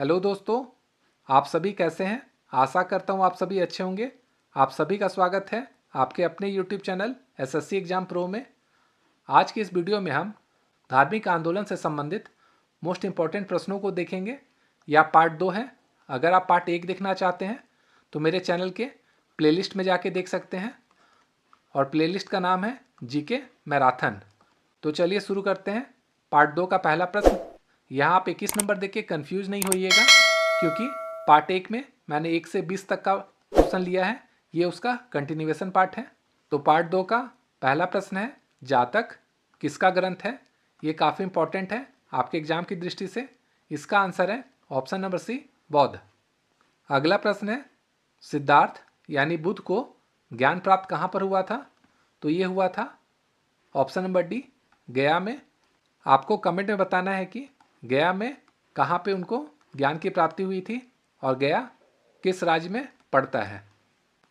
Hello दोस्तों, आप सभी कैसे हैं। आशा करता हूं आप सभी अच्छे होंगे। आप सभी का स्वागत है आपके अपने YouTube channel SSC exam pro में। आज की इस वीडियो में हम धार्मिक आंदोलन से संबंधित मोस्ट इम्पॉर्टेंट प्रश्नों को देखेंगे। यह पार्ट 2 है। अगर आप पार्ट 1 देखना चाहते हैं तो मेरे चैनल के प्लेलिस्ट में जाके देख सकते हैं और प्लेलिस्ट का नाम है जीके मैराथन। तो चलिए शुरू करते हैं पार्ट 2 का पहला प्रश्न। यहाँ आप 21 नंबर देख के कन्फ्यूज नहीं होइएगा, क्योंकि पार्ट 1 में मैंने 1 से 20 तक का क्वेश्चन लिया है। ये उसका कंटिन्यूएशन पार्ट है। तो पार्ट 2 का पहला प्रश्न है, जातक किसका ग्रंथ है। ये काफ़ी इंपॉर्टेंट है आपके एग्जाम की दृष्टि से। इसका आंसर है ऑप्शन नंबर सी, बौद्ध। अगला प्रश्न है, सिद्धार्थ यानी बुद्ध को ज्ञान प्राप्त कहाँ पर हुआ था। तो ये हुआ था ऑप्शन नंबर डी, गया में। आपको कमेंट में बताना है कि गया में कहाँ पे उनको ज्ञान की प्राप्ति हुई थी और गया किस राज्य में पड़ता है।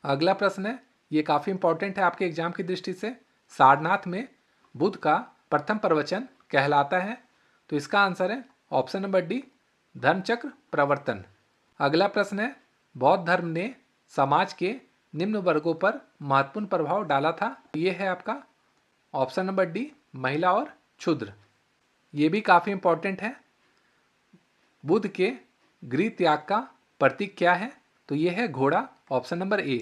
अगला प्रश्न है, ये काफ़ी इंपॉर्टेंट है आपके एग्जाम की दृष्टि से। सारनाथ में बुद्ध का प्रथम प्रवचन कहलाता है। तो इसका आंसर है ऑप्शन नंबर डी, धर्मचक्र प्रवर्तन। अगला प्रश्न है, बौद्ध धर्म ने समाज के निम्न वर्गों पर महत्वपूर्ण प्रभाव डाला था। ये है आपका ऑप्शन नंबर डी, महिला और क्षुद्र। ये भी काफ़ी इंपॉर्टेंट है। बुद्ध के गृह त्याग का प्रतीक क्या है। तो ये है घोड़ा, ऑप्शन नंबर ए।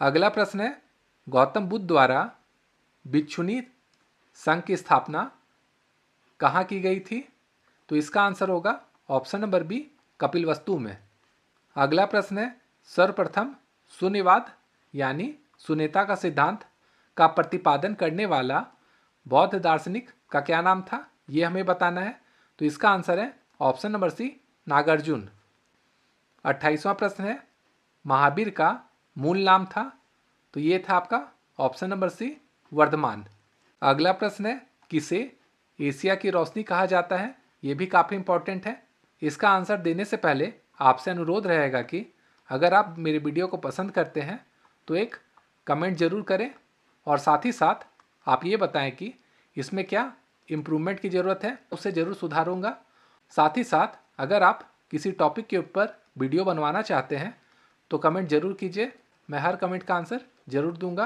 अगला प्रश्न है, गौतम बुद्ध द्वारा भिक्षुणी संघ की स्थापना कहाँ की गई थी। तो इसका आंसर होगा ऑप्शन नंबर बी, कपिलवस्तु में। अगला प्रश्न है, सर्वप्रथम शून्यवाद यानी शून्यता का सिद्धांत का प्रतिपादन करने वाला बौद्ध दार्शनिक का क्या नाम था। ये हमें बताना है। तो इसका आंसर है ऑप्शन नंबर सी, नागार्जुन। 28वां प्रश्न है, महावीर का मूल नाम था। तो ये था आपका ऑप्शन नंबर सी, वर्धमान। अगला प्रश्न है, किसे एशिया की रोशनी कहा जाता है। ये भी काफ़ी इंपॉर्टेंट है। इसका आंसर देने से पहले आपसे अनुरोध रहेगा कि अगर आप मेरे वीडियो को पसंद करते हैं तो एक कमेंट जरूर करें और साथ ही साथ आप ये बताएं कि इसमें क्या इम्प्रूवमेंट की ज़रूरत है, उससे ज़रूर सुधारूंगा। साथ ही साथ अगर आप किसी टॉपिक के ऊपर वीडियो बनवाना चाहते हैं तो कमेंट जरूर कीजिए, मैं हर कमेंट का आंसर जरूर दूंगा।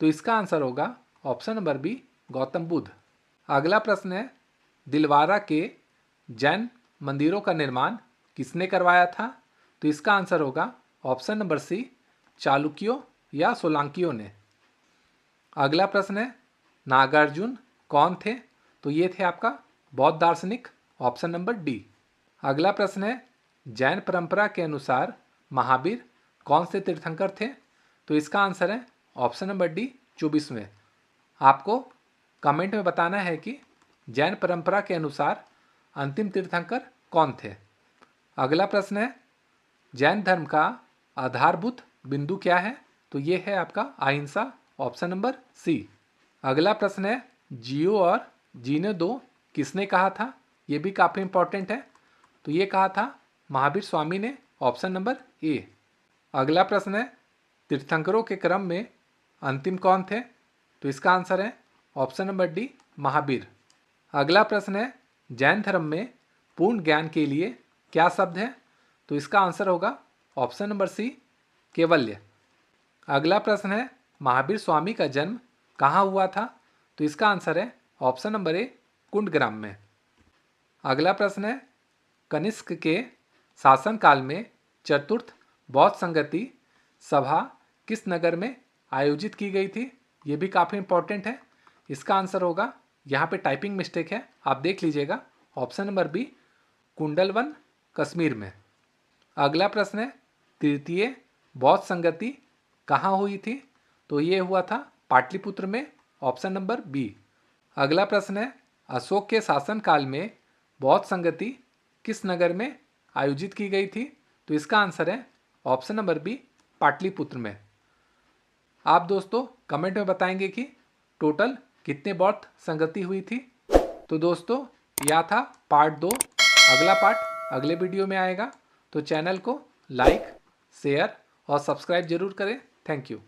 तो इसका आंसर होगा option number B, Gautam Buddha. अगला प्रश्न है, दिलवारा के जैन मंदिरों का निर्माण किसने करवाया था। तो इसका आंसर होगा ऑप्शन नंबर सी, चालुक्यों या सोलांकियों ने। अगला प्रश्न है, नागार्जुन कौन थे। तो ये थे आपका बौद्ध दार्शनिक, ऑप्शन नंबर डी। अगला प्रश्न है, जैन परंपरा के अनुसार महावीर कौन से तीर्थंकर थे। तो इसका आंसर है ऑप्शन नंबर डी, 24वें। आपको कमेंट में बताना है कि जैन परंपरा के अनुसार अंतिम तीर्थंकर कौन थे। अगला प्रश्न है, जैन धर्म का आधारभूत बिंदु क्या है। तो ये है आपका अहिंसा, ऑप्शन नंबर सी। अगला प्रश्न है, जियो और जीने दो किसने कहा था। ये भी काफ़ी इंपॉर्टेंट है। तो ये कहा था महावीर स्वामी ने, ऑप्शन नंबर ए। अगला प्रश्न है, तीर्थंकरों के क्रम में अंतिम कौन थे। तो इसका आंसर है ऑप्शन नंबर डी, महावीर। अगला प्रश्न है, जैन धर्म में पूर्ण ज्ञान के लिए क्या शब्द है। तो इसका आंसर होगा ऑप्शन नंबर सी, केवल्य। अगला प्रश्न है, महावीर स्वामी का जन्म कहाँ हुआ था। तो इसका आंसर है ऑप्शन नंबर ए, कुंडग्राम में। अगला प्रश्न है, कनिष्क के शासनकाल में चतुर्थ बौद्ध संगति सभा किस नगर में आयोजित की गई थी। ये भी काफ़ी इंपॉर्टेंट है। इसका आंसर होगा, यहाँ पे टाइपिंग मिस्टेक है, आप देख लीजिएगा, option number B, Kundalvan, Kashmir में। अगला प्रश्न है, तृतीय बौद्ध संगति कहाँ हुई थी। तो ये हुआ था पाटलिपुत्र में, ऑप्शन नंबर बी। अगला प्रश्न है, अशोक के शासनकाल में बौद्ध संगति किस नगर में आयोजित की गई थी। तो इसका आंसर है ऑप्शन नंबर बी, पाटलिपुत्र में। आप दोस्तों कमेंट में बताएंगे कि टोटल कितने बौद्ध संगति हुई थी। तो दोस्तों यह था पार्ट 2। अगला पार्ट अगले वीडियो में आएगा। तो चैनल को लाइक, शेयर और सब्सक्राइब जरूर करें। Thank you.